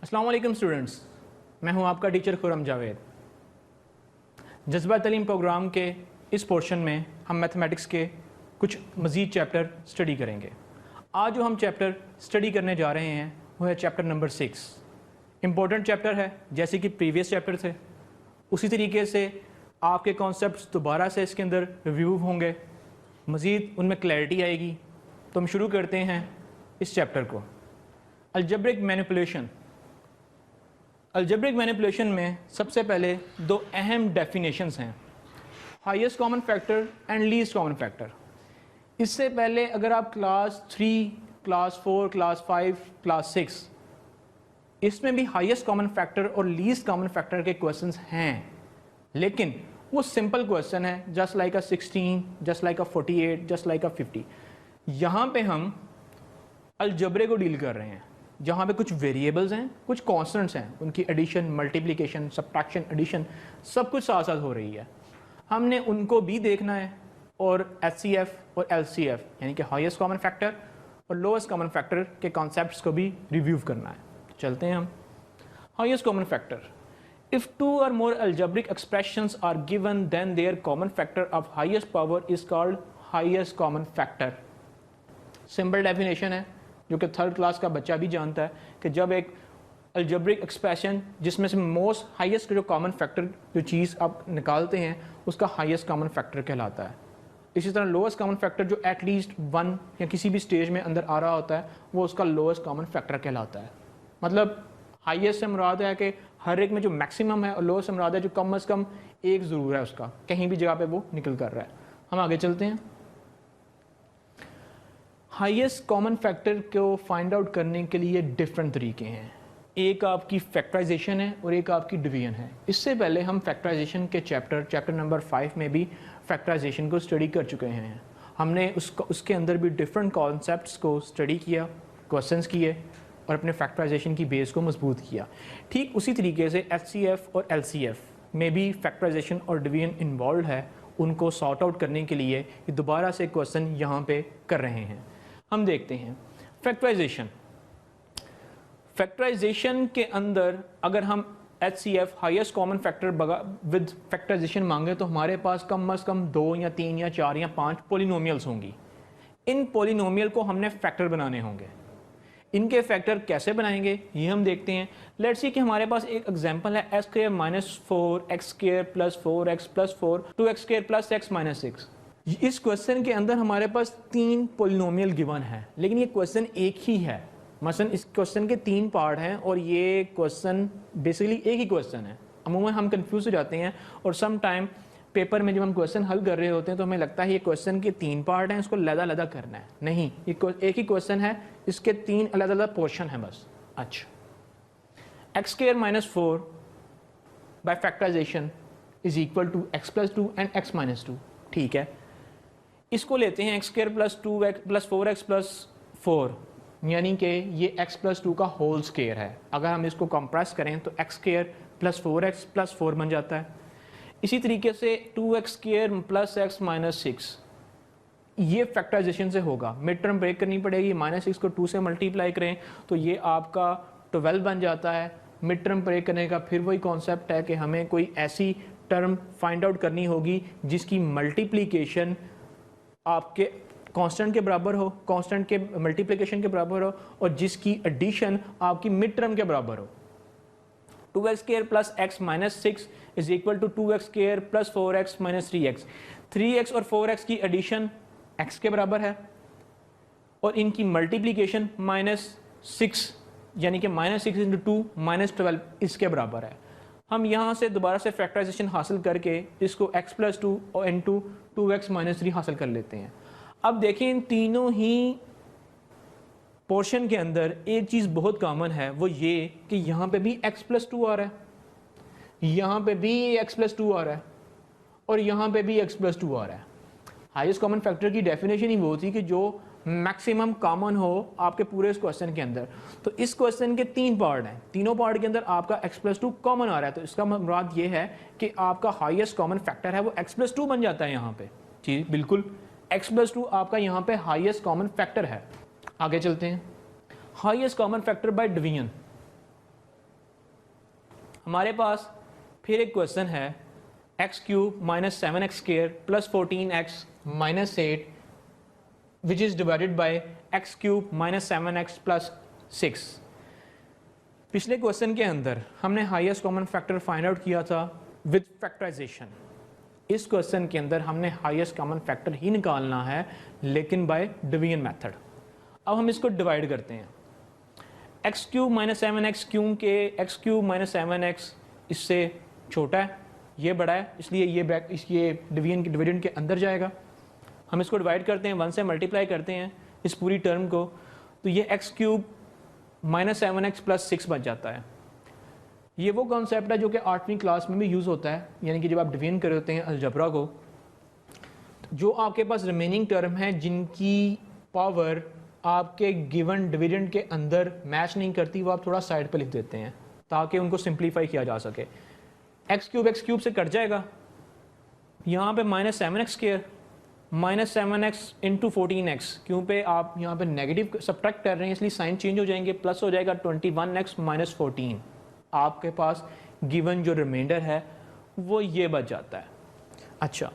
अस्सलाम वालेकुम स्टूडेंट्स, मैं हूं आपका टीचर खुरम जावेद। जज्बा तालीम प्रोग्राम के इस पोर्शन में हम मैथमेटिक्स के कुछ मज़ीद चैप्टर स्टडी करेंगे। आज जो हम चैप्टर स्टडी करने जा रहे हैं वो है चैप्टर नंबर 6। इम्पोर्टेंट चैप्टर है, जैसे कि प्रीवियस चैप्टर थे उसी तरीके से आपके कॉन्सेप्ट्स दोबारा से इसके अंदर रिव्यू होंगे, मज़ीद उनमें क्लैरिटी आएगी। तो हम शुरू करते हैं इस चैप्टर को। Algebraic manipulation. अलजेब्रिक मैनिपुलेशन में सबसे पहले दो अहम डेफिनेशंस हैं, highest common factor and least common factor. इससे पहले अगर आप क्लास 3, क्लास 4, क्लास 5, क्लास 6 इसमें भी हाईएस्ट कॉमन फैक्टर और लीस्ट कॉमन फैक्टर के क्वेश्चंस हैं, लेकिन वो सिंपल क्वेश्चन है, जस्ट लाइक अ 16, जस्ट लाइक अ 48, जस्ट लाइक अ 50। यहाँ पे हम अलजबरे को डील कर रहे हैं, जहाँ पे कुछ वेरिएबल्स हैं, कुछ कॉन्स्टेंट्स हैं, उनकी एडिशन, मल्टीप्लिकेशन, सब्ट्रैक्शन, एडिशन सब कुछ साथ साथ हो रही है। हमने उनको भी देखना है और HCF और LCF यानी कि हाईएस्ट कॉमन फैक्टर और लोएस्ट कॉमन फैक्टर के कॉन्सेप्ट्स को भी रिव्यू करना है। तो चलते हैं हम। Highest common factor. If two or more algebraic expressions are given, then their common factor of highest power is called highest common factor. Simple definition है जो कि थर्ड क्लास का बच्चा भी जानता है कि जब एक अलजेब्रिक एक्सप्रेशन जिसमें से मोस्ट हाईएस्ट जो कॉमन फैक्टर जो चीज़ आप निकालते हैं उसका हाईएस्ट कॉमन फैक्टर कहलाता है। इसी तरह लोएस्ट कॉमन फैक्टर जो एटलीस्ट 1 या किसी भी स्टेज में अंदर आ रहा होता है वो उसका लोएस्ट कॉमन फैक्टर कहलाता है। मतलब हाईएस्ट से मुराद है कि हर एक में जो मैक्सिमम है और लोएस्ट से मुराद है जो कम से कम एक ज़रूर है उसका, कहीं भी जगह पे वो निकल कर रहा है। हम आगे चलते हैं। हाईएस्ट कॉमन फैक्टर को फाइंड आउट करने के लिए डिफरेंट तरीके हैं। एक आपकी फैक्टराइजेशन है और एक आपकी डिवीजन है। इससे पहले हम फैक्टराइजेशन के चैप्टर नंबर 5 में भी फैक्टराइजेशन को स्टडी कर चुके हैं। हमने उसके अंदर भी डिफरेंट कॉन्सेप्ट्स को स्टडी किया, क्वेश्चंस किए और अपने फैक्टराइजेशन की बेस को मजबूत किया। ठीक उसी तरीके से HCF और LCF में भी फैक्टराइजेशन और डिवीजन इन्वॉल्व है। उनको सॉर्ट आउट करने के लिए ये दोबारा से क्वेश्चन यहाँ पे कर रहे हैं। हम देखते हैं फैक्टराइजेशन। फैक्टराइजेशन के अंदर अगर हम HCF highest common factor with factorisation मांगे तो हमारे पास कम से कम 2 या 3 या 4 या 5 पोलिनोमियल्स होंगी। इन पोलिनोमियल को हमने फैक्टर बनाने होंगे। इनके फैक्टर कैसे बनाएंगे ये हम देखते हैं। लेट्स सी कि हमारे पास एक एग्जांपल है x² - 4 x² + 4x + 4 2x² + x - 6। इस क्वेश्चन के अंदर हमारे पास 3 पोलिनोमियल गिवन है, लेकिन ये क्वेश्चन एक ही है। मसलन इस क्वेश्चन के 3 पार्ट हैं और ये क्वेश्चन बेसिकली एक ही क्वेश्चन है। अमूमन हम कंफ्यूज हो जाते हैं और सम टाइम पेपर में जब हम क्वेश्चन हल कर रहे होते हैं तो हमें लगता है ये क्वेश्चन के 3 पार्ट हैं, इसको अलग-अलग करना है। नहीं, ये एक ही क्वेश्चन है, इसके 3 अलग-अलग पोर्शन हैं बस। अच्छा, x² - 4 by factorisation is equal to x + 2 and x - 2। ठीक है, इसको लेते हैं x² + 2x + 4x + 4 यानी कि ये x + 2 का होल स्क्वायर है। अगर हम इसको कंप्रेस करें तो x² + 4x + 4 बन जाता है। इसी तरीके से 2x² + x - 6 ये फैक्टराइजेशन से होगा। मिड टर्म ब्रेक करनी पड़ेगी, -6 को 2 से मल्टीप्लाई करें तो ये आपका 12 बन जाता है। मिड टर्म ब्रेक करने का फिर वही कॉन्सेप्ट है कि हमें कोई ऐसी टर्म फाइंड आउट करनी होगी जिसकी मल्टीप्लिकेशन आपके कांस्टेंट के बराबर हो, कांस्टेंट के मल्टीप्लिकेशन के बराबर हो और जिसकी एडिशन आपकी मिड टर्म के बराबर हो। 2x² + x - 6 is equal to 2x² + 4x - 3x। 3x और 4x की एडिशन x के बराबर है और इनकी मल्टीप्लिकेशन -6 यानी कि -6 × 2 -12 इसके बराबर है। हम यहाँ से दोबारा से फैक्टराइजेशन हासिल करके इसको x + 2 और इंटू 2x - 3 हासिल कर लेते हैं। अब देखें इन तीनों ही पोर्शन के अंदर एक चीज़ बहुत कॉमन है, वो ये कि यहाँ पे भी x + 2 आ रहा है, यहाँ पे भी x + 2 आ रहा है और यहाँ पे भी x + 2 आ रहा है। हाईएस्ट कॉमन फैक्टर की डेफिनेशन ही वो थी कि जो मैक्सिमम कॉमन हो आपके पूरे इस क्वेश्चन के अंदर। तो इस क्वेश्चन के 3 पार्ट हैं, तीनों पार्ट के अंदर आपका x + 2 कॉमन आ रहा है, तो इसका मुराद ये है कि आपका हाईएस्ट कॉमन फैक्टर है वो x + 2 बन जाता है यहाँ पे। जी बिल्कुल, x + 2 आपका यहाँ पे हाईएस्ट कॉमन फैक्टर है। आगे चलते हैं। Highest common factor by division. हमारे पास फिर एक क्वेश्चन है x cube minus 7x square plus 14x minus 8 which is divided by x cube minus 7x plus 6। पिछले क्वेश्चन के अंदर हमने highest common factor find out किया था विद फैक्टराइजेशन। इस क्वेश्चन के अंदर हमने हाईएस्ट कॉमन फैक्टर ही निकालना है लेकिन बाय डिवीजन मेथड। अब हम इसको डिवाइड करते हैं। एक्स क्यूब माइनस 7x क्योंकि एक्स क्यूब माइनस 7x इससे छोटा है, ये बड़ा है, इसलिए ये डिवीजन के अंदर जाएगा। हम इसको डिवाइड करते हैं, 1 से मल्टीप्लाई करते हैं इस पूरी टर्म को, तो ये x cube minus 7x plus 6 बच जाता है। ये वो कॉन्सेप्ट है जो कि 8वीं क्लास में भी यूज़ होता है, यानी कि जब आप डिवीजन कर होते हैं अलजबरा को, जो आपके पास रिमेनिंग टर्म है जिनकी पावर आपके गिवन डिवीजन के अंदर मैच नहीं करती, वो आप थोड़ा साइड पर लिख देते हैं ताकि उनको सिंप्लीफाई किया जा सके। एक्स क्यूब से कट जाएगा, यहाँ पे minus 7x square minus 7x into 14x, क्यों पे आप यहाँ पे नेगेटिव सब्ट्रैक्ट कर रहे हैं इसलिए साइन चेंज हो जाएंगे, प्लस हो जाएगा 21x माइनस 14। आपके पास गिवन जो रिमाइंडर है वो ये बच जाता है। अच्छा,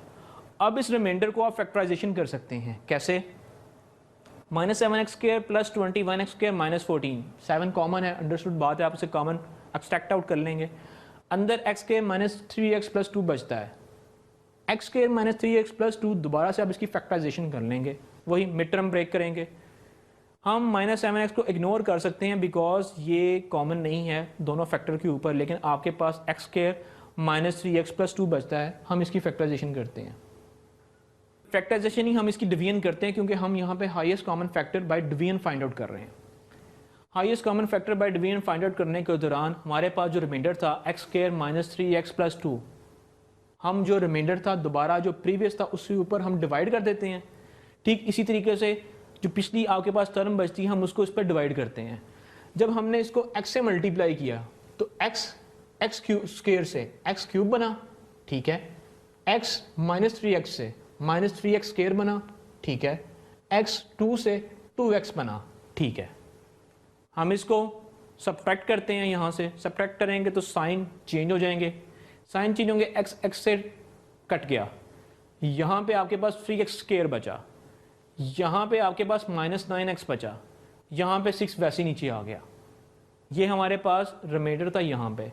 अब इस रिमाइंडर को आप फैक्टराइजेशन कर सकते हैं, कैसे? Minus 7x square plus 21x square minus 14, 7 common है, अंडरस्टूड बात है, आप उसे कॉमन एक्सट्रैक्ट आउट कर लेंगे। अंदर x square minus 3x plus 2 बचता है, x square minus 3x plus 2, दोबारा से आप इसकी फैक्टराइजेशन कर लेंगे, वही मिड टर्म ब्रेक करेंगे। हम माइनस 7x को इग्नोर कर सकते हैं बिकॉज ये कॉमन नहीं है दोनों फैक्टर के ऊपर, लेकिन आपके पास X square minus 3x plus 2 बचता है, हम इसकी फैक्टराइजेशन करते हैं। फैक्टराइजेशन ही हम इसकी डिवीजन करते हैं क्योंकि हम यहाँ पे highest common factor by division find out कर रहे हैं। Highest common factor by division find out करने के दौरान हमारे पास जो रिमाइंडर था x square minus 3x plus 2, हम जो रिमाइंडर था दोबारा जो प्रीवियस था उसके ऊपर हम डिवाइड कर देते हैं। ठीक इसी तरीके से जो पिछली आपके पास टर्म बचती है हम उसको इस पर डिवाइड करते हैं। जब हमने इसको x से मल्टीप्लाई किया तो एक्स क्यूब स्क्वायर से एक्स क्यूब बना, ठीक है। x माइनस 3x से माइनस 3x स्क्वायर बना, ठीक है। x 2 से 2x बना, ठीक है। हम इसको सब्ट्रैक्ट करते हैं, यहाँ से सब्ट्रैक्ट करेंगे तो साइन चेंज हो जाएंगे, साइन चेंज होंगे, x से कट गया, यहाँ पे आपके पास 3x स्क्वायर बचा, यहाँ पे आपके पास माइनस 9x बचा, यहाँ पे 6 वैसे नीचे आ गया। ये हमारे पास रिमाइंडर था यहाँ पे।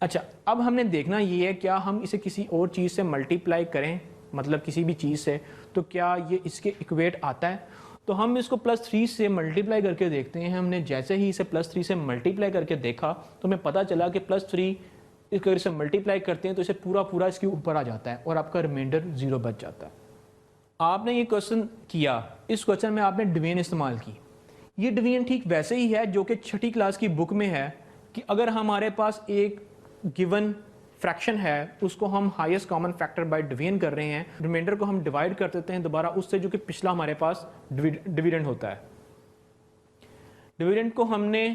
अच्छा, अब हमने देखना ये है क्या हम इसे किसी और चीज़ से मल्टीप्लाई करें, मतलब किसी भी चीज़ से, तो क्या ये इसके इक्वेट आता है। तो हम इसको +3 से मल्टीप्लाई करके देखते हैं। हमने जैसे ही इसे +3 से मल्टीप्लाई करके देखा तो हमें पता चला कि +3 इसको इसे मल्टीप्लाई करते हैं तो इसे पूरा इसके ऊपर आ जाता है और आपका रिमाइंडर 0 बच जाता है। आपने ये क्वेश्चन किया, इस क्वेश्चन में आपने डिवीजन इस्तेमाल की। ये डिवीजन ठीक वैसे ही है जो कि 6ठी क्लास की बुक में है कि अगर हमारे पास एक गिवन फ्रैक्शन है उसको हम highest common factor by division कर रहे हैं, रिमाइंडर को हम डिवाइड कर देते हैं दोबारा उससे जो कि पिछला हमारे पास डिविडेंड होता है। डिविडेंड को हमने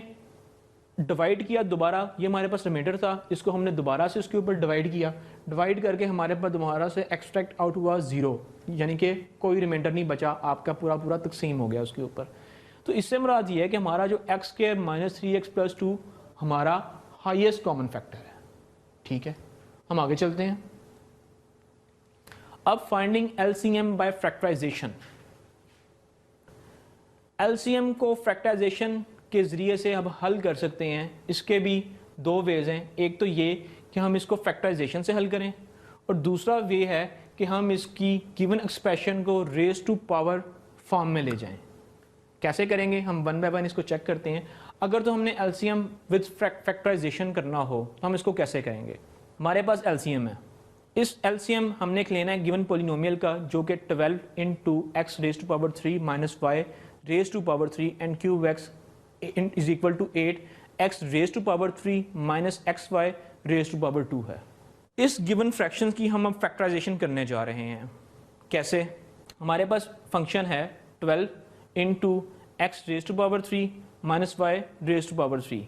डिवाइड किया दोबारा, ये हमारे पास रिमाइंडर था, इसको हमने दोबारा से उसके ऊपर डिवाइड किया, डिवाइड करके हमारे पास दोबारा से एक्सट्रैक्ट आउट हुआ 0, यानी कि कोई रिमाइंडर नहीं बचा, आपका पूरा तकसीम हो गया उसके ऊपर। तो इससे मुराद ये है कि हमारा जो x square minus 3x plus 2 हमारा हाईएस्ट कॉमन फैक्टर है। ठीक है, हम आगे चलते हैं। अब finding LCM by factorisation. LCM को फैक्टराइजेशन के ज़रिए से अब हल कर सकते हैं। इसके भी 2 वेज हैं, एक तो ये कि हम इसको फैक्टराइजेशन से हल करें और दूसरा वे है कि हम इसकी गिवन एक्सप्रेशन को रेज टू पावर फॉर्म में ले जाएं। कैसे करेंगे, हम 1 बाय 1 इसको चेक करते हैं। अगर तो हमने एलसीएम विद फैक्टराइजेशन करना हो तो हम इसको कैसे करेंगे। हमारे पास एलसीएम है, इस एलसीएम हमने लेना है गिवन पोलिनोमियल का जो कि 12 into x raise to power 3 minus y raise to power 3 and cube x is equal to 8 x raise to power 3 minus x y raise to power 2 है। इस गिवन फ्रैक्शन की हम अब फैक्टराइजेशन करने जा रहे हैं। कैसे, हमारे पास फंक्शन है 12 into x raise to power 3 minus y raise to power 3।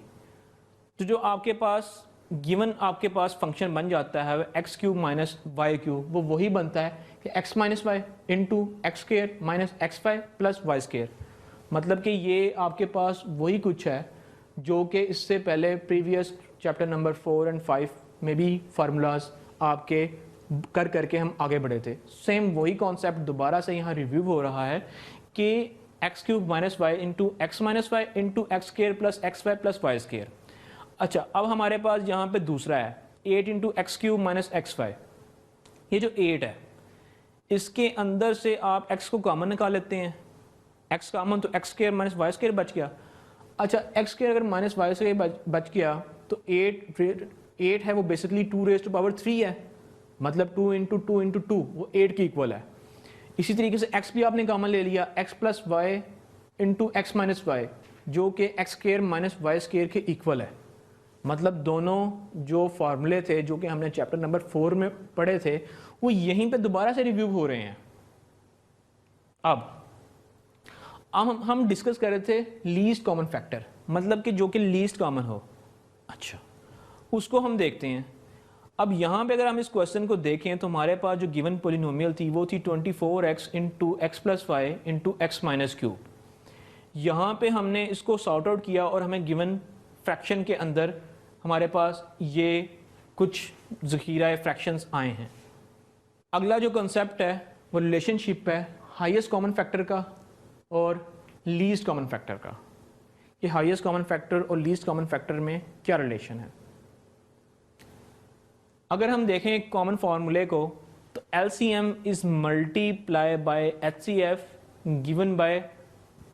तो जो आपके पास गिवन आपके पास फंक्शन बन जाता है x cube minus y cube, वो वही बनता है कि x minus y into x square minus x y plus y square. मतलब कि ये आपके पास वही कुछ है जो कि इससे पहले प्रीवियस चैप्टर नंबर 4 और 5 में भी फार्मूलाज आपके कर करके हम आगे बढ़े थे। सेम वही कॉन्सेप्ट दोबारा से यहाँ रिव्यू हो रहा है कि x cube minus y into x minus y into x square plus x y plus y square. अच्छा, अब हमारे पास यहाँ पे दूसरा है 8 into x cube minus x y. ये जो 8 है इसके अंदर से आप x को कॉमन निकाल लेते हैं, x कॉमन तो x square minus y square बच गया। अच्छा, एक्स स्केयर अगर माइनस वाई स्केयर बच गया तो 8 है वो बेसिकली 2 रेज़ टू पावर 3 है, मतलब 2 इंटू 2 इंटू 2 वो 8 की इक्वल है। इसी तरीके से x भी आपने कॉमन ले लिया, x plus y into x minus y जो कि x square minus y square के इक्वल है। मतलब दोनों जो फार्मूले थे जो कि हमने चैप्टर नंबर 4 में पढ़े थे वो यहीं पे दोबारा से रिव्यू हो रहे हैं। अब हम डिस्कस कर रहे थे लीस्ट कॉमन फैक्टर, मतलब कि जो कि लीस्ट कॉमन हो। अच्छा, उसको हम देखते हैं। अब यहाँ पे अगर हम इस क्वेश्चन को देखें तो हमारे पास जो गिवन पोलिनोमियल थी वो थी 24x into x plus y into x minus cube. यहाँ पे हमने इसको सॉर्ट आउट किया और हमें गिवन फ्रैक्शन के अंदर हमारे पास ये कुछ ज़ख़ीरा फ्रैक्शंस आए हैं। अगला जो कंसेप्ट है वो रिलेशनशिप है हाईएस्ट कॉमन फैक्टर का और लीस्ट कॉमन फैक्टर का, कि हाईएस्ट कॉमन फैक्टर और लीस्ट कॉमन फैक्टर में क्या रिलेशन है। अगर हम देखें कॉमन फार्मूले को तो LCM is multiply by HCF given by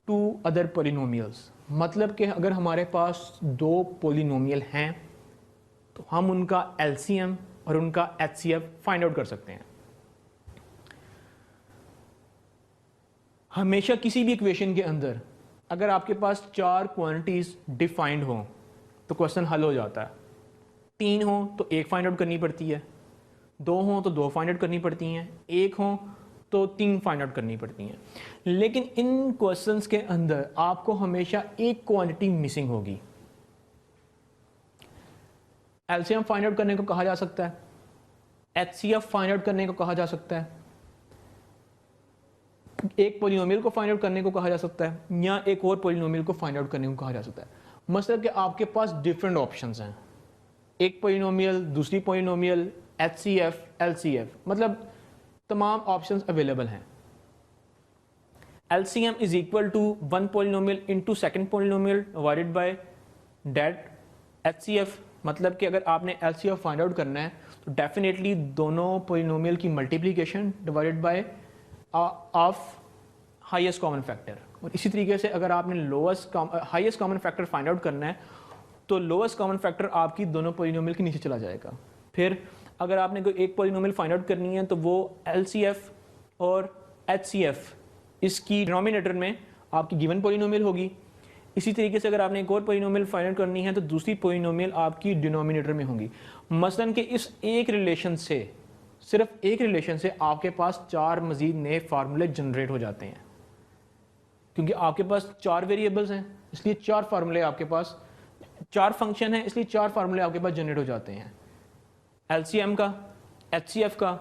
2 other polynomials. मतलब कि अगर हमारे पास 2 पोलिनोमियल हैं तो हम उनका LCM और उनका HCF फाइंड आउट कर सकते हैं। हमेशा किसी भी इक्वेशन के अंदर अगर आपके पास 4 क्वांटिटीज डिफाइंड हों तो क्वेश्चन हल हो जाता है। 3 हो तो 1 फाइंड आउट करनी पड़ती है, 2 हो तो 2 फाइंड आउट करनी पड़ती हैं, 1 हो तो 3 फाइंड आउट करनी पड़ती हैं। लेकिन इन क्वेश्चंस के अंदर आपको हमेशा एक क्वांटिटी मिसिंग होगी। LCM फाइंड आउट करने को कहा जा सकता है, HCF फाइंड आउट करने को कहा जा सकता है, एक पोलिनोमियल को फाइंड आउट करने को कहा जा सकता है, या एक और पोलिनोमियल को फाइंड आउट करने को कहा जा सकता है। मतलब कि आपके पास डिफरेंट ऑप्शंस हैं, एक पोलिनोमियल, दूसरी पोलिनोमियल, HCF, LCF, मतलब तमाम ऑप्शंस अवेलेबल हैं। LCM is equal to 1 polynomial into second polynomial divided by that HCF। मतलब कि अगर आपने LCF फाइंड आउट करना है तो डेफिनेटली दोनों पोलिनोमियल की multiplication divided by of highest common factor. और इसी तरीके से अगर आपने highest common factor find out करना है तो लोएस्ट कॉमन फैक्टर आपकी दोनों पोलिनोमियल के नीचे चला जाएगा। फिर अगर आपने कोई एक पोलिनोमियल फाइंड आउट करनी है तो वो LCF और HCF इसकी डिनोमिनेटर में आपकी गिवन पोलिनोमियल होगी। इसी तरीके से अगर आपने एक और पोलिनोमियल फाइंड आउट करनी है तो दूसरी पोलिनोमियल आपकी डिनोमिनेटर में होंगी। मसलन कि इस एक रिलेशन से, सिर्फ एक रिलेशन से आपके पास 4 मजीद नए फार्मूले जनरेट हो जाते हैं, क्योंकि आपके पास 4 वेरिएबल्स हैं इसलिए 4 फार्मूले आपके पास, 4 फंक्शन है इसलिए 4 फार्मूले आपके पास जनरेट हो जाते हैं। LCM का, HCF का,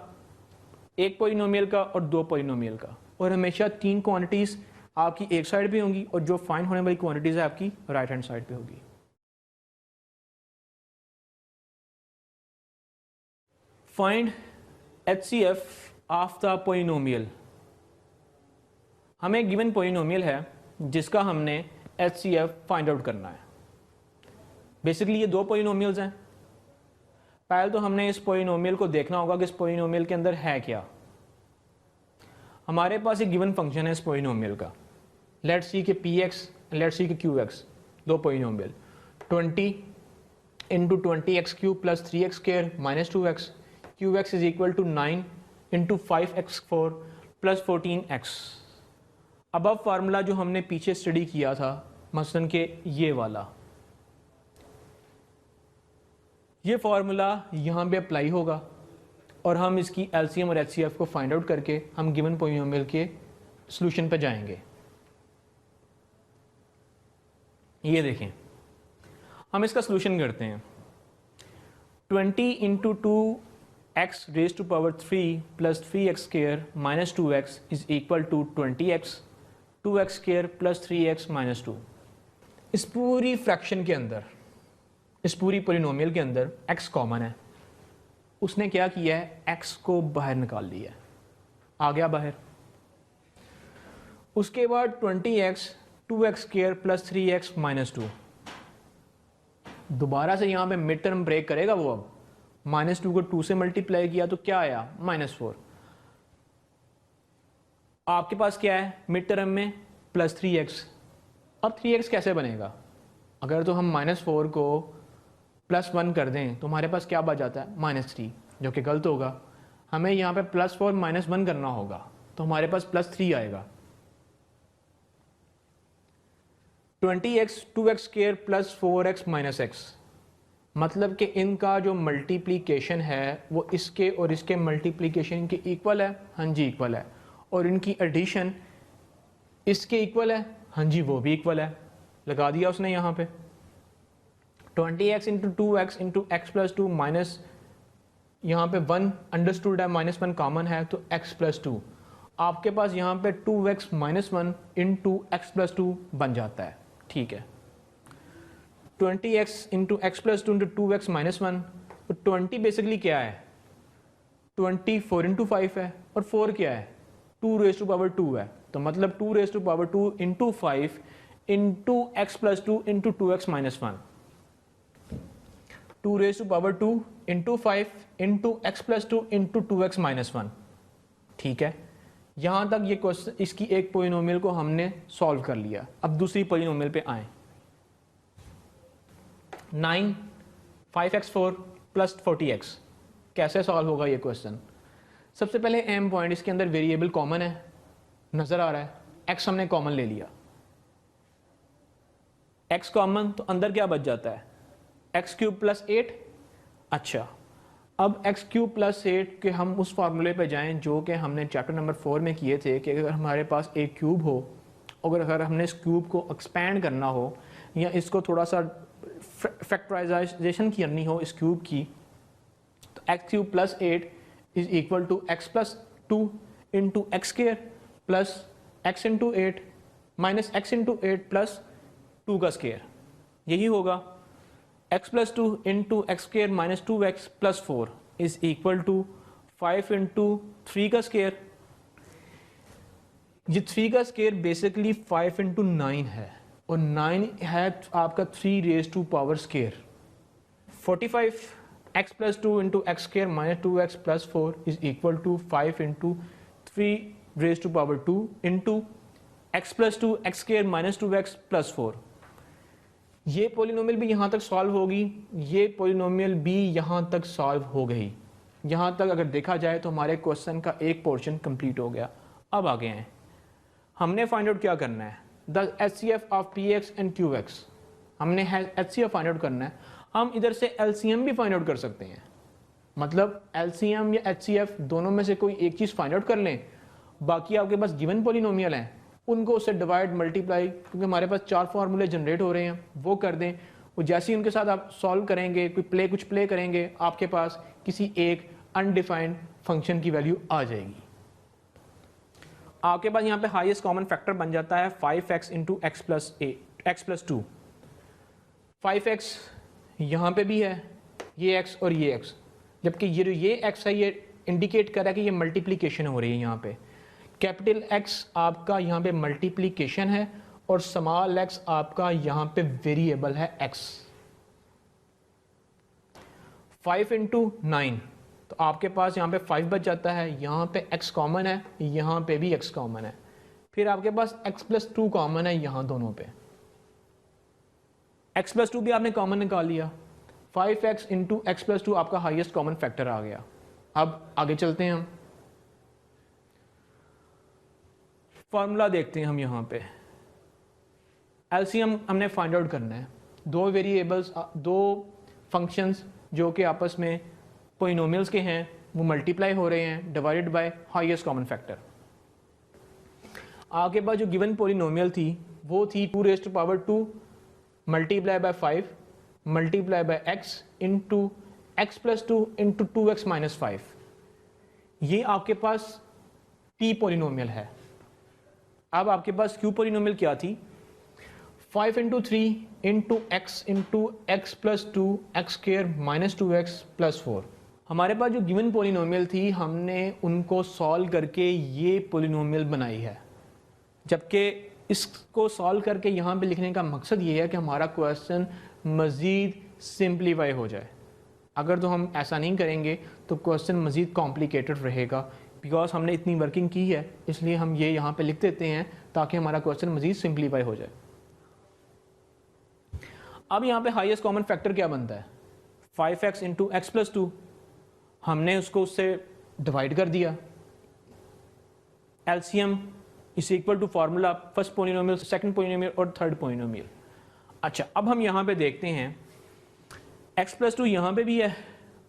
एक पोलिनोमियल का और 2 पोलिनोमियल का। और हमेशा 3 क्वांटिटीज आपकी एक साइड पे होंगी और जो फाइंड होने वाली क्वांटिटीज है आपकी राइट हैंड साइड पे होगी। Find HCF of the polynomial. हमें गिवन पोलिनोमियल है जिसका हमने HCF फाइंड आउट करना है। बेसिकली ये 2 पोलिनोमियल्स हैं। पहले तो हमने इस पोलिनोमियल को देखना होगा कि इस पोलिनोमियल के अंदर है क्या। हमारे पास एक गिवन फंक्शन है इस पोलिनोमियल का, लेट्स सी के px, लेट्स सी के qx, 2 polynomial 20 into 20x cube plus 3x square minus 2x, qx is equal to 9 into 5x4 plus 14x। अब फार्मूला जो हमने पीछे स्टडी किया था मसलन के ये वाला, ये फार्मूला यहाँ पे अप्लाई होगा और हम इसकी LCM और HCF को फाइंड आउट करके हम गिवन पोलिनोमियल के सॉल्यूशन पे जाएंगे। ये देखें, हम इसका सॉल्यूशन करते हैं। 20 into 2x raise to power 3 plus 3x square minus 2x is equal to 20x, 2x square plus 3x minus 2। इस पूरी फ्रैक्शन के अंदर, इस पूरी पोलिनोमियल के अंदर x कॉमन है, उसने क्या किया है, x को बाहर निकाल दिया, आ गया बाहर। उसके बाद 20x 2x square plus 3x minus 2, दोबारा से यहाँ पे मिड टर्म ब्रेक करेगा वो। अब -2 को 2 से मल्टीप्लाई किया तो क्या आया, -4। आपके पास क्या है मिड टर्म में, प्लस 3x। अब 3x कैसे बनेगा, अगर तो हम -4 को +1 कर दें तो हमारे पास क्या बच जाता है, -3, जो कि गलत होगा। हमें यहाँ पे +4 -1 करना होगा, तो हमारे पास +3 आएगा। 20x 2x square plus 4x minus x, मतलब कि इनका जो मल्टीप्लिकेशन है वो इसके और इसके मल्टीप्लिकेशन के इक्वल है, हाँ जी इक्वल है। और इनकी एडिशन इसके इक्वल है, हाँ जी वो भी इक्वल है, लगा दिया उसने यहाँ पे। 20x into 2x into x plus 2 minus, यहाँ पे 1 अंडरस्टूड है, -1 कॉमन है तो x प्लस 2। आपके पास यहाँ पे 2x minus 1 into x plus 2 बन जाता है, ठीक है। 20x into x plus 2 into 2x minus 1, तो 20 बेसिकली क्या है, 20 4 इंटू 5 है, और 4 क्या है, 2 रेज़ टू पावर 2 है, तो मतलब 2 raise to power 2 into 5 into x plus 2 into 2x minus 1, 2 raise to power 2 into 5 into x plus 2 into 2x minus 1, ठीक है। यहाँ तक ये क्वेश्चन, इसकी एक पोलिनोमियल को हमने सॉल्व कर लिया। अब दूसरी पोलिनोमियल पे आए। 9 5x4 प्लस 40x, कैसे सॉल्व होगा ये क्वेश्चन। सबसे पहले एम पॉइंट, इसके अंदर वेरिएबल कॉमन है, नजर आ रहा है, x हमने कॉमन ले लिया, x कॉमन, तो अंदर क्या बच जाता है, एक्स क्यूब प्लस 8। अच्छा, अब एक्स क्यूब प्लस 8 के हम उस फार्मूले पे जाएं जो कि हमने चैप्टर नंबर 4 में किए थे, कि अगर हमारे पास एक क्यूब हो, अगर हमने इस क्यूब को एक्सपैंड करना हो या इसको थोड़ा सा फैक्टराइजेशन करनी हो इस क्यूब की, तो x cube plus 8 is equal to x plus 2 into x square plus x into 8 minus x into 8 plus 2 का स्क्वायर, यही होगा। x plus 2 into x square minus 2x plus 4 is equal to 5 into 3 का square. ये 3 का square basically 5 into 9 है, और 9 है आपका 3 raise to power square. 45 x plus 2 into x square minus 2x plus 4 is equal to 5 into 3 raise to power 2 into x plus 2 x square minus 2x plus 4। ये polynomial भी यहाँ तक solve होगी, ये पोलिनोमियल भी यहाँ तक सॉल्व हो गई। यहाँ तक अगर देखा जाए तो हमारे क्वेश्चन का एक पोर्शन कंप्लीट हो गया। अब आगे हैं, हमने फाइंड आउट क्या करना है, the HCF of PX and QX। हमने HCF फाइंड आउट करना है। हम इधर से LCM भी फाइंड आउट कर सकते हैं, मतलब LCM या HCF दोनों में से कोई एक चीज़ फाइंड आउट कर लें, बाकी आपके पास गिवन पोलिनोमियल हैं उनको उससे डिवाइड मल्टीप्लाई, क्योंकि हमारे पास 4 फार्मूले जनरेट हो रहे हैं, वो कर दें। वो जैसे ही उनके साथ आप सॉल्व करेंगे, कुछ प्ले करेंगे, आपके पास किसी एक अनडिफाइंड फंक्शन की वैल्यू आ जाएगी। आपके पास यहाँ पे हाईएस्ट कॉमन फैक्टर बन जाता है 5x into x plus 2। 5x यहाँ पे भी है, ये x और ये x, जबकि ये x है, ये इंडिकेट कर रहा है कि ये मल्टीप्लीकेशन हो रही है। यहाँ पे कैपिटल X आपका यहाँ पे मल्टीप्लिकेशन है और स्मॉल x आपका यहाँ पे वेरिएबल है x। 5 इंटू 9, तो आपके पास यहाँ पे 5 बच जाता है, यहाँ पे x कॉमन है, यहाँ पे भी x कॉमन है, फिर आपके पास x प्लस 2 कॉमन है यहाँ दोनों पे, x प्लस 2 भी आपने कॉमन निकाल लिया। 5x इंटू एक्स प्लस 2 आपका हाईएस्ट कॉमन फैक्टर आ गया। अब आगे चलते हैं, हम फॉर्मूला देखते हैं। हम यहाँ पे एलसीएम हमने फाइंड आउट करना है, दो वेरिएबल्स, दो फंक्शंस जो कि आपस में पोलिनोमियल्स के हैं, वो मल्टीप्लाई हो रहे हैं divided by highest common factor. आपके पास जो गिवन पोलिनोमियल थी वो थी 2 raise to power 2 multiply by 5 multiply by x into x plus 2 into 2x minus 5। ये आपके पास p पोलिनोमियल है। अब आपके पास q पोलिनोमियल क्या थी, 5 into 3 into x plus 2 x square minus 2x plus 4। हमारे पास जो गिवन पोलिनोमियल थी हमने उनको सॉल्व करके ये पोलिनोमियल बनाई है, जबकि इसको सॉल्व करके यहाँ पे लिखने का मकसद ये है कि हमारा क्वेश्चन मज़ीद सिंप्लीफाई हो जाए। अगर तो हम ऐसा नहीं करेंगे तो क्वेश्चन मज़ीद कॉम्प्लिकेटेड रहेगा, बिकॉज हमने इतनी वर्किंग की है, इसलिए हम ये यहाँ पे लिख देते हैं ताकि हमारा क्वेश्चन मज़ीद सिंप्लीफाई हो जाए। अब यहाँ पे हाईएस्ट कॉमन फैक्टर क्या बनता है? 5x इंटू एक्स प्लस 2, हमने उसको उससे डिवाइड कर दिया। LCM is equal to formula first polynomial, second polynomial और थर्ड पोलिनोमियल। अच्छा, अब हम यहाँ पे देखते हैं x प्लस 2 यहाँ पे भी है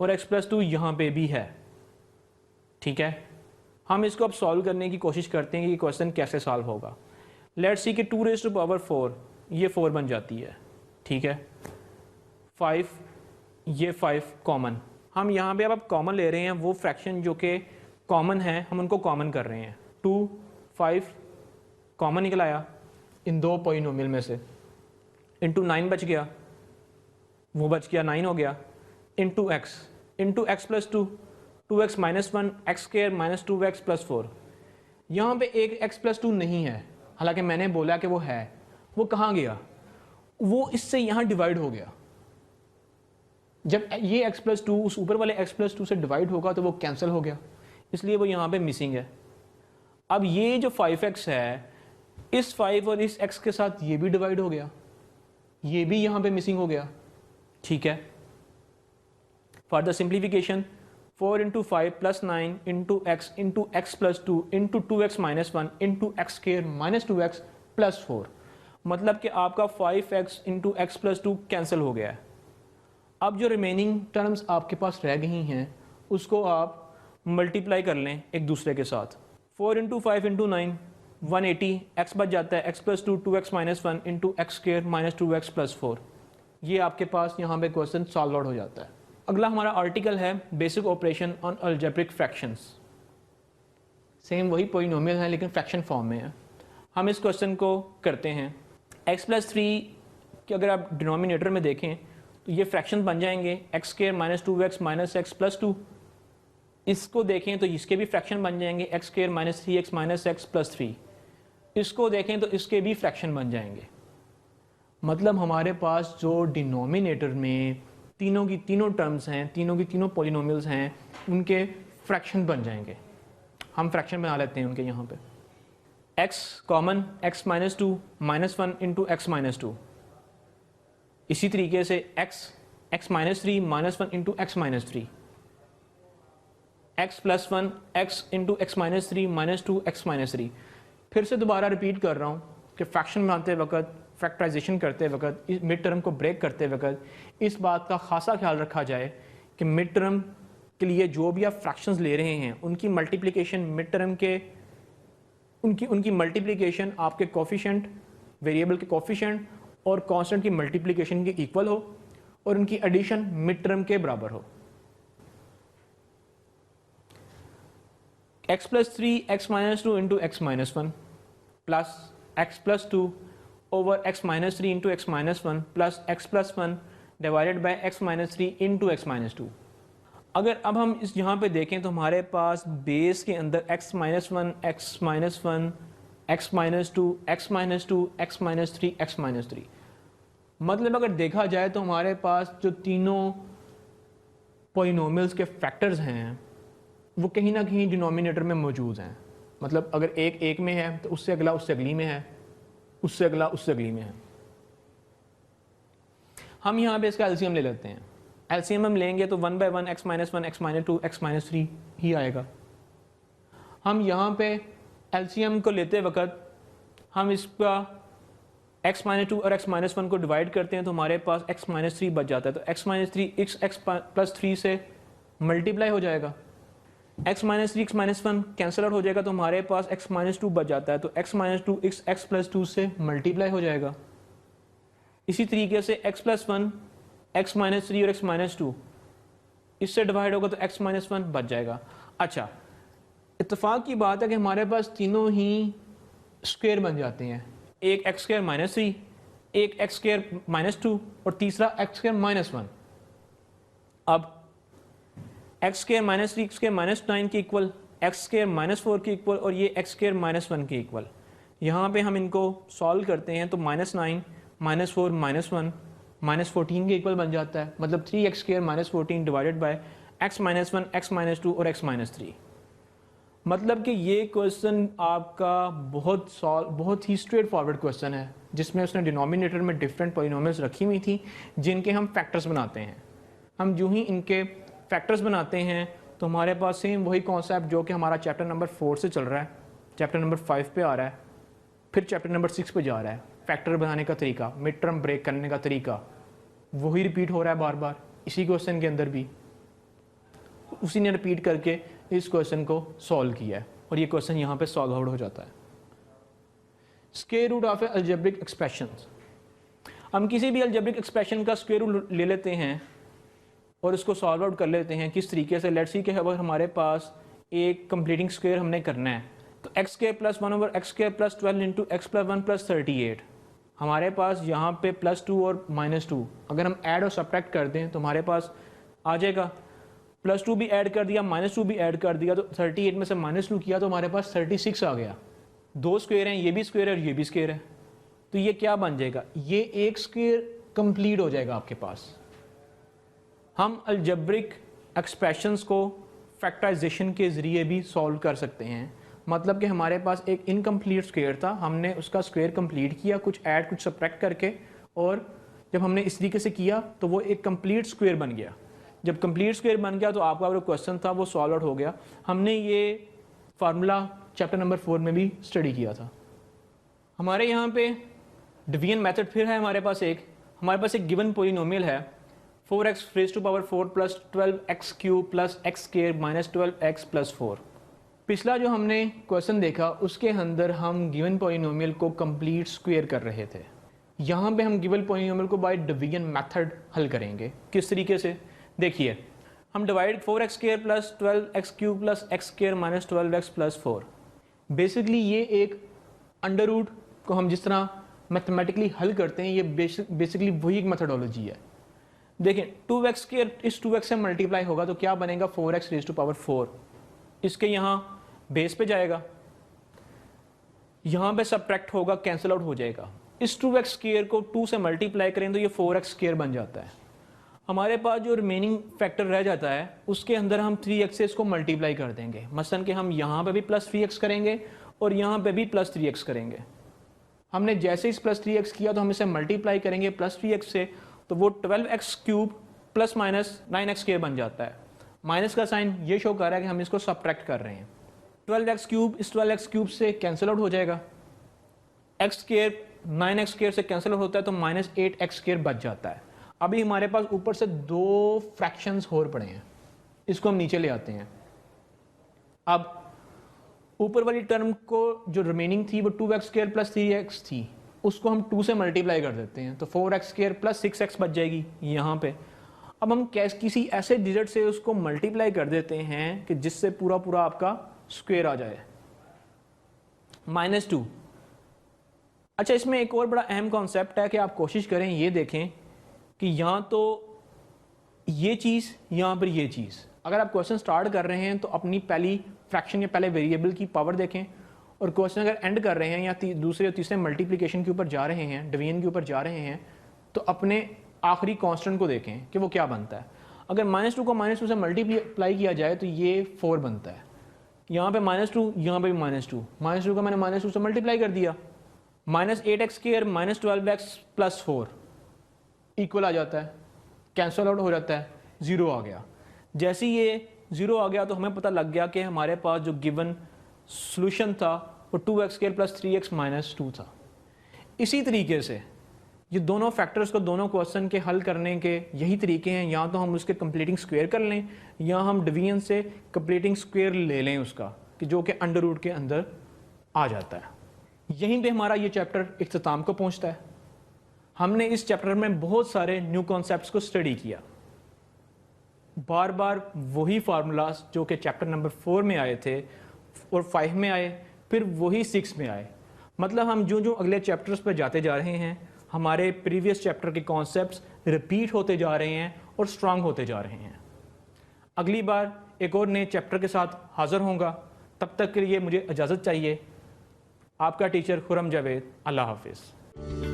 और x प्लस 2 यहाँ पे भी है। ठीक है, हम इसको अब सॉल्व करने की कोशिश करते हैं कि क्वेश्चन कैसे सॉल्व होगा। लेट्स सी कि 2 रेज़ टू पावर 4 ये 4 बन जाती है। ठीक है, 5 ये 5 कॉमन, हम यहाँ पे अब कॉमन ले रहे हैं, वो फ्रैक्शन जो कि कॉमन है हम उनको कॉमन कर रहे हैं। 2 5 कॉमन निकल आया इन दो पोलिनोमियल में से, इंटू 9 बच गया, वो बच गया 9 हो गया, into x plus 2 2x minus 1 x square minus 2x plus 4। यहाँ पे एक x प्लस 2 नहीं है, हालांकि मैंने बोला कि वो है, वो कहाँ गया? वो इससे यहाँ डिवाइड हो गया। जब ये x प्लस 2 उस ऊपर वाले x प्लस 2 से डिवाइड होगा तो वो कैंसिल हो गया, इसलिए वो यहाँ पे मिसिंग है। अब ये जो 5x है, इस 5 और इस x के साथ ये भी डिवाइड हो गया, ये भी यहाँ पे मिसिंग हो गया। ठीक है, for the simplification 4 into 5 plus 9 into x plus 2 into 2x minus 1 into x square minus 2x plus 4, मतलब कि आपका 5x into x plus 2 cancel हो गया है। अब जो रिमेनिंग टर्म्स आपके पास रह गई हैं उसको आप मल्टीप्लाई कर लें एक दूसरे के साथ। 4 इंटू 5 इंटू 9 180, x बच जाता है x plus 2 2x minus 1 into x square minus 2x plus 4। ये आपके पास यहाँ पे क्वेश्चन सॉल्व आउट हो जाता है। अगला हमारा आर्टिकल है basic operation on algebraic fractions. Same वही पॉलिनोमियल है लेकिन फ्रैक्शन फॉर्म में है। हम इस क्वेश्चन को करते हैं। x प्लस 3 कि अगर आप डिनोमिनेटर में देखें तो ये फ्रैक्शन बन जाएंगे x square minus 2x minus x plus 2। इसको देखें तो इसके भी फ्रैक्शन बन जाएंगे x square minus 3x minus x plus 3। इसको देखें तो इसके भी फ्रैक्शन बन जाएंगे। मतलब हमारे पास जो डिनोमिनेटर में तीनों की तीनों टर्म्स हैं, तीनों की तीनों पॉलिनोमियल्स हैं, उनके फ्रैक्शन बन जाएंगे। हम फ्रैक्शन बना लेते हैं उनके यहाँ पे। x common x minus 2 minus 1 into x minus 2। इसी तरीके से x minus 3 minus 1 into x minus 3, x plus 1 x into x minus 3 minus 2 x minus 3। फिर से दोबारा रिपीट कर रहा हूँ कि फ्रैक्शन बनाते वक्त, फैक्टराइजेशन करते वक्त, इस मिड टर्म को ब्रेक करते वक्त इस बात का खासा ख्याल रखा जाए कि मिड टर्म के लिए जो भी आप फ्रैक्शंस ले रहे हैं उनकी मल्टीप्लिकेशन मिड टर्म के उनकी मल्टीप्लिकेशन आपके कोफिशिएंट, वेरिएबल के कोफिशिएंट और कांस्टेंट की मल्टीप्लिकेशन के इक्वल हो और उनकी एडिशन मिड टर्म के बराबर हो। x plus 3 x minus 2 into x minus 1 plus x plus 2 over x minus 3 into x minus 1 plus x plus 1 divided by x minus 3 into x minus 2। अगर अब हम इस यहाँ पे देखें तो हमारे पास बेस के अंदर x minus 1 x minus 1 x minus 2 x minus 2 x minus 3 x minus 3। मतलब अगर देखा जाए तो हमारे पास जो तीनों पॉलिनोमियल्स के फैक्टर्स हैं वो कहीं ना कहीं डिनोमिनेटर में मौजूद हैं। मतलब अगर एक में है तो उससे अगला उससे अगली में है, उससे अगला उससे अगली में है। हम यहाँ पे इसका एलसीएम ले लेते हैं। एलसीएम हम लेंगे तो 1 by 1 x minus 1 x minus 2 x minus 3 ही आएगा। हम यहाँ पे एलसीएम को लेते वक्त हम इसका x माइनस 2 और x माइनस 1 को डिवाइड करते हैं तो हमारे पास x माइनस 3 बच जाता है। तो x माइनस 3 x प्लस 3 से मल्टीप्लाई हो जाएगा, x minus 3 x minus 1 cancel out हो जाएगा तो हमारे पास x माइनस 2 बच जाता है। तो x माइनस 2 x प्लस 2 से मल्टीप्लाई हो जाएगा। इसी तरीके से x प्लस 1 x माइनस 3 और x माइनस 2 इससे डिवाइड होगा तो x माइनस 1 बच जाएगा। अच्छा, इत्तेफाक की बात है कि हमारे पास तीनों ही स्क्वायर बन जाते हैं। एक एक्स स्क्वायर माइनस 3, एक एक्स स्क्वायर -2 और तीसरा एक्स स्क्वायर -1। अब एक्स स्क्वायर -3 एक्स स्क्वायर -9 के इक्वल, एक्स स्क्वायर -4 के इक्वल और ये एक्स स्क्वायर -1 के इक्वल। यहाँ पे हम इनको सॉल्व करते हैं तो -9 -4 -1 -14 के इक्वल बन जाता है। मतलब 3x square -14 divided by x -1 x -2 और x -3। मतलब कि ये क्वेश्चन आपका बहुत ही स्ट्रेट फॉरवर्ड क्वेश्चन है, जिसमें उसने डिनोमिनेटर में डिफरेंट पॉलिनोमियल्स रखी हुई थी जिनके हम फैक्टर्स बनाते हैं। हम जो ही इनके फैक्टर्स बनाते हैं तो हमारे पास सेम वही कॉन्सेप्ट जो कि हमारा चैप्टर नंबर 4 से चल रहा है, चैप्टर नंबर 5 पे आ रहा है, फिर चैप्टर नंबर 6 पे जा रहा है। फैक्टर बनाने का तरीका, मिड टर्म ब्रेक करने का तरीका वही रिपीट हो रहा है बार बार इसी क्वेश्चन के अंदर भी। उसी ने रिपीट करके इस क्वेश्चन को सॉल्व किया है और ये क्वेश्चन यहाँ पे सॉल्व आउट हो जाता है। Square root of a algebraic expression. हम किसी भी अलजेब्रिक एक्सप्रेशन का स्क्वायर रूट ले लेते हैं और उसको सॉल्व आउट कर लेते हैं। किस तरीके से? लेट्स सी कि अगर हमारे पास एक कंप्लीटिंग स्क्वायर हमने करना है तो x square plus 1 over x square plus 12 into x plus 1 plus 38। हमारे पास यहाँ पे +2 और -2 अगर हम ऐड और सब्ट्रैक्ट कर दें तो हमारे पास आ जाएगा। +2 भी ऐड कर दिया, -2 भी ऐड कर दिया, तो 38 में से -2 किया तो हमारे पास 36 आ गया। दो स्क्वायर हैं, ये भी स्क्वायर है और ये भी स्क्वायर है, तो ये क्या बन जाएगा? ये एक स्क्वायर कंप्लीट हो जाएगा आपके पास। हम अलजेब्रिक एक्सप्रेशंस को फैक्टराइजेशन के ज़रिए भी सॉल्व कर सकते हैं। मतलब कि हमारे पास एक इनकम्प्लीट स्क्वायर था, हमने उसका स्क्वायर कंप्लीट किया कुछ ऐड कुछ सब्ट्रैक्ट करके, और जब हमने इस तरीके से किया तो वो एक कंप्लीट स्क्वायर बन गया। जब कंप्लीट स्क्वायर बन गया तो आपका जो क्वेश्चन था वो सॉल्व आउट हो गया। हमने ये फार्मूला चैप्टर नंबर 4 में भी स्टडी किया था। हमारे यहाँ पे डिवीजन मेथड फिर है। हमारे पास एक गिवन पॉलिनोमियल है 4x raise to power 4 plus 12x cube plus x square minus 12x plus 4। पिछला जो हमने क्वेश्चन देखा उसके अंदर हम गिवन पॉलिनोमियल को कंप्लीट स्क्वायर कर रहे थे। यहाँ पे हम गिवन पॉलिनोमियल को बाय डिवीजन मेथड हल करेंगे। किस तरीके से? देखिए, हम divide 4x square plus 12x cube plus x square minus 12x plus 4। Basically ये एक अंडर रूट को हम जिस तरह मैथमेटिकली हल करते हैं, ये बेसिकली वही एक मेथडोलॉजी है। देखें, 2x स्क्वायर इस 2x से मल्टीप्लाई होगा तो क्या बनेगा? 4x raise to power 4। इसके यहाँ बेस पे जाएगा, यहाँ पे सब्ट्रैक्ट होगा, कैंसिल आउट हो जाएगा। इस 2x स्क्वायर को 2 से मल्टीप्लाई करें तो ये 4x स्क्वायर बन जाता है। हमारे पास जो रिमेनिंग फैक्टर रह जाता है उसके अंदर हम 3x से इसको मल्टीप्लाई कर देंगे। मसलन कि हम यहाँ पे भी +3x करेंगे और यहाँ पे भी +3x करेंगे। हमने जैसे इस +3x किया तो हम इसे मल्टीप्लाई करेंगे +3x से, तो वो 12x cube plus minus 9x square बन जाता है। माइनस का साइन ये शो कर रहा है कि हम इसको सब्ट्रैक्ट कर रहे हैं। 12x क्यूब इस 12x क्यूब से कैंसिल आउट हो जाएगा, x स्क्वायर 9x स्क्वायर से कैंसिल आउट होता है तो -8x स्क्वायर बच जाता है। अभी हमारे पास ऊपर से 2 फ्रैक्शंस और पड़े हैं, इसको हम नीचे ले आते हैं। अब ऊपर वाली टर्म को जो रिमेनिंग थी वो 2x स्क्वायर प्लस 3x थी, उसको हम 2 से मल्टीप्लाई कर देते हैं तो 4x स्क्वायर प्लस 6x बच जाएगी यहाँ पे। अब हम किसी ऐसे डिजिट से उसको मल्टीप्लाई कर देते हैं कि जिससे पूरा पूरा आपका स्क्वायर आ जाए, -2। अच्छा, इसमें एक और बड़ा अहम कॉन्सेप्ट है कि आप कोशिश करें ये देखें कि यहाँ तो ये चीज़, यहाँ पर ये चीज़। अगर आप क्वेश्चन स्टार्ट कर रहे हैं तो अपनी पहली फ्रैक्शन या पहले वेरिएबल की पावर देखें, और क्वेश्चन अगर एंड कर रहे हैं या दूसरे और तीसरे मल्टीप्लिकेशन के ऊपर जा रहे हैं, डिवीजन के ऊपर जा रहे हैं, तो अपने आखिरी कांस्टेंट को देखें कि वो क्या बनता है। अगर -2 को -2 से मल्टीप्लाई किया जाए तो ये 4 बनता है। यहाँ पे -2, यहाँ पे भी -2, -2 का मैंने -2 से मल्टीप्लाई कर दिया, -8x square minus 12x plus 4 equal आ जाता है, कैंसल आउट हो जाता है, 0 आ गया। जैसे ही ये 0 आ गया तो हमें पता लग गया कि हमारे पास जो गिवन सॉल्यूशन था वो 2x square plus 3x minus 2 था। इसी तरीके से ये दोनों फैक्टर्स को दोनों क्वेश्चन के हल करने के यही तरीके हैं। या तो हम उसके कंप्लीटिंग स्क्वायर कर लें या हम डिवीजन से कंप्लीटिंग स्क्वायर ले लें उसका, कि जो कि अंडर रूट के अंदर आ जाता है। यहीं पे हमारा ये चैप्टर इख्तिताम को पहुंचता है। हमने इस चैप्टर में बहुत सारे न्यू कॉन्सेप्ट्स को स्टडी किया, बार बार वही फार्मूलाज जो कि चैप्टर नंबर 4 में आए थे और 5 में आए, फिर वही 6 में आए। मतलब हम जो जो अगले चैप्टर्स पर जाते जा रहे हैं हमारे प्रीवियस चैप्टर के कॉन्सेप्ट्स रिपीट होते जा रहे हैं और स्ट्रांग होते जा रहे हैं। अगली बार एक और नए चैप्टर के साथ हाज़िर होऊंगा। तब तक के लिए मुझे इजाज़त चाहिए। आपका टीचर खुरम जावेद। अल्लाह हाफिज़।